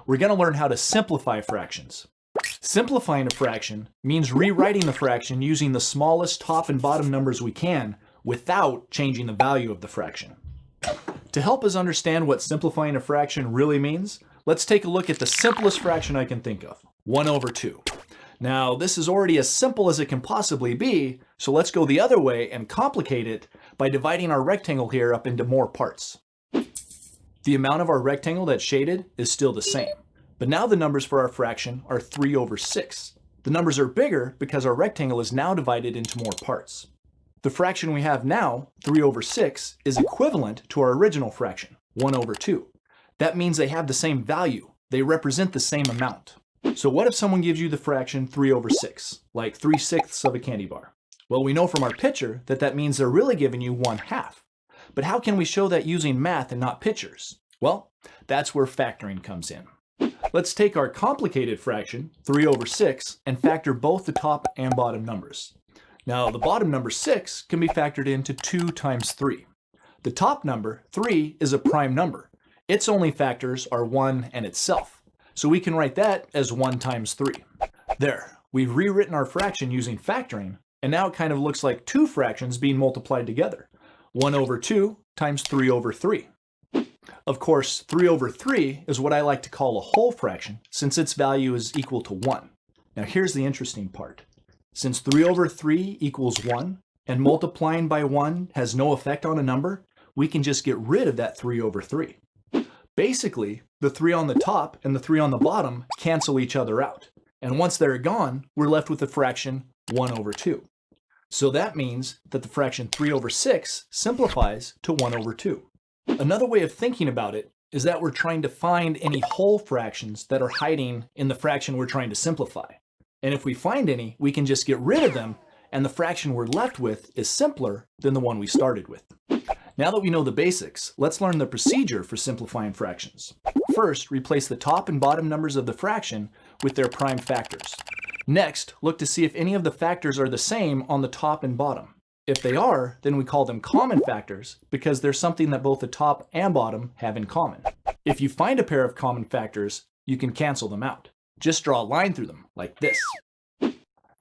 we're going to learn how to simplify fractions. Simplifying a fraction means rewriting the fraction using the smallest top and bottom numbers we can without changing the value of the fraction. To help us understand what simplifying a fraction really means, let's take a look at the simplest fraction I can think of, 1 over 2. Now, this is already as simple as it can possibly be, so let's go the other way and complicate it by dividing our rectangle here up into more parts. The amount of our rectangle that's shaded is still the same, but now the numbers for our fraction are 3 over 6. The numbers are bigger because our rectangle is now divided into more parts. The fraction we have now, 3 over 6, is equivalent to our original fraction, 1 over 2. That means they have the same value. They represent the same amount. So what if someone gives you the fraction 3 over 6, like 3/6 of a candy bar? Well, we know from our picture that that means they're really giving you 1/2. But how can we show that using math and not pictures? Well, that's where factoring comes in. Let's take our complicated fraction, 3 over 6, and factor both the top and bottom numbers. Now, the bottom number 6 can be factored into 2 times 3. The top number, 3, is a prime number. Its only factors are 1 and itself. So we can write that as 1 times 3. There, we've rewritten our fraction using factoring, and now it kind of looks like two fractions being multiplied together. 1 over 2 times 3 over 3. Of course, 3 over 3 is what I like to call a whole fraction, since its value is equal to 1. Now here's the interesting part. Since 3 over 3 equals 1, and multiplying by 1 has no effect on a number, we can just get rid of that 3 over 3. Basically, the 3 on the top and the 3 on the bottom cancel each other out. And once they're gone, we're left with the fraction 1 over 2. So that means that the fraction 3 over 6 simplifies to 1 over 2. Another way of thinking about it is that we're trying to find any whole fractions that are hiding in the fraction we're trying to simplify. And if we find any, we can just get rid of them, and the fraction we're left with is simpler than the one we started with. Now that we know the basics, let's learn the procedure for simplifying fractions. First, replace the top and bottom numbers of the fraction with their prime factors. Next, look to see if any of the factors are the same on the top and bottom. If they are, then we call them common factors because they're something that both the top and bottom have in common. If you find a pair of common factors, you can cancel them out. Just draw a line through them, like this.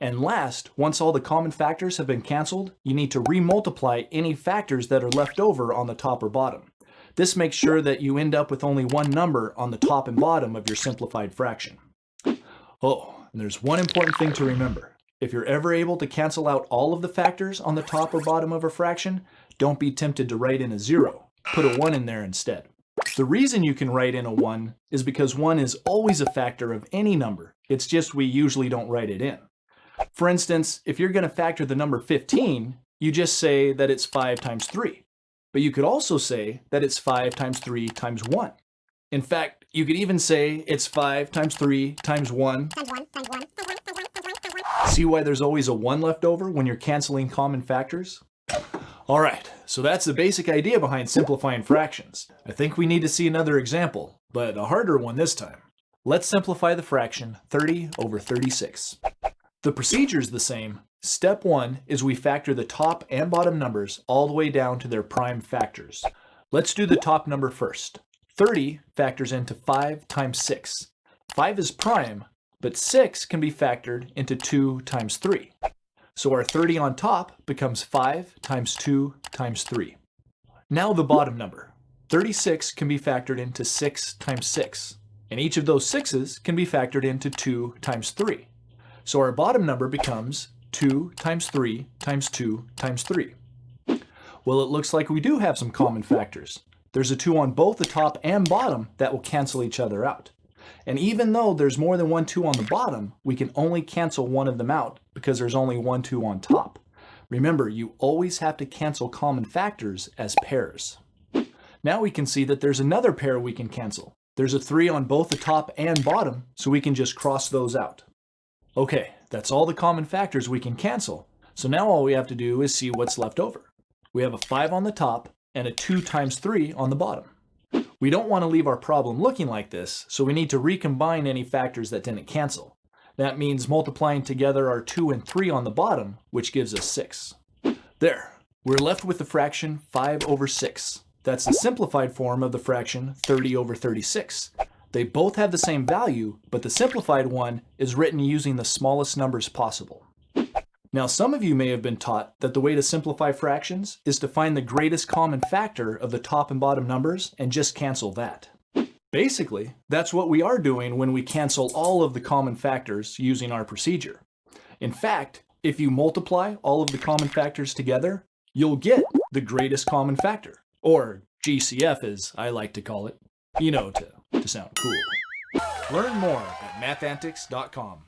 And last, once all the common factors have been canceled, you need to remultiply any factors that are left over on the top or bottom. This makes sure that you end up with only one number on the top and bottom of your simplified fraction. Oh, and there's one important thing to remember. If you're ever able to cancel out all of the factors on the top or bottom of a fraction, don't be tempted to write in a 0. Put a 1 in there instead. The reason you can write in a 1 is because 1 is always a factor of any number. It's just we usually don't write it in. For instance, if you're going to factor the number 15, you just say that it's 5 times 3. But you could also say that it's 5 times 3 times 1. In fact, you could even say it's 5 times 3 times 1. See why there's always a 1 left over when you're canceling common factors? Alright, so that's the basic idea behind simplifying fractions. I think we need to see another example, but a harder one this time. Let's simplify the fraction 30 over 36. The procedure is the same. Step 1 is we factor the top and bottom numbers all the way down to their prime factors. Let's do the top number first. 30 factors into 5 times 6. 5 is prime, but 6 can be factored into 2 times 3. So our 30 on top becomes 5 times 2 times 3. Now the bottom number. 36 can be factored into 6 times 6. And each of those 6's can be factored into 2 times 3. So our bottom number becomes 2 times 3 times 2 times 3. Well, it looks like we do have some common factors. There's a 2 on both the top and bottom that will cancel each other out. And even though there's more than one 2 on the bottom, we can only cancel one of them out because there's only one 2 on top. Remember, you always have to cancel common factors as pairs. Now we can see that there's another pair we can cancel. There's a 3 on both the top and bottom, so we can just cross those out. Okay, that's all the common factors we can cancel. So now all we have to do is see what's left over. We have a 5 on the top and a 2 times 3 on the bottom. We don't want to leave our problem looking like this, so we need to recombine any factors that didn't cancel. That means multiplying together our 2 and 3 on the bottom, which gives us 6. There, we're left with the fraction 5 over 6. That's the simplified form of the fraction 30 over 36. They both have the same value, but the simplified one is written using the smallest numbers possible. Now, some of you may have been taught that the way to simplify fractions is to find the greatest common factor of the top and bottom numbers and just cancel that. Basically, that's what we are doing when we cancel all of the common factors using our procedure. In fact, if you multiply all of the common factors together, you'll get the greatest common factor, or GCF as I like to call it, to sound cool. Learn more at mathantics.com.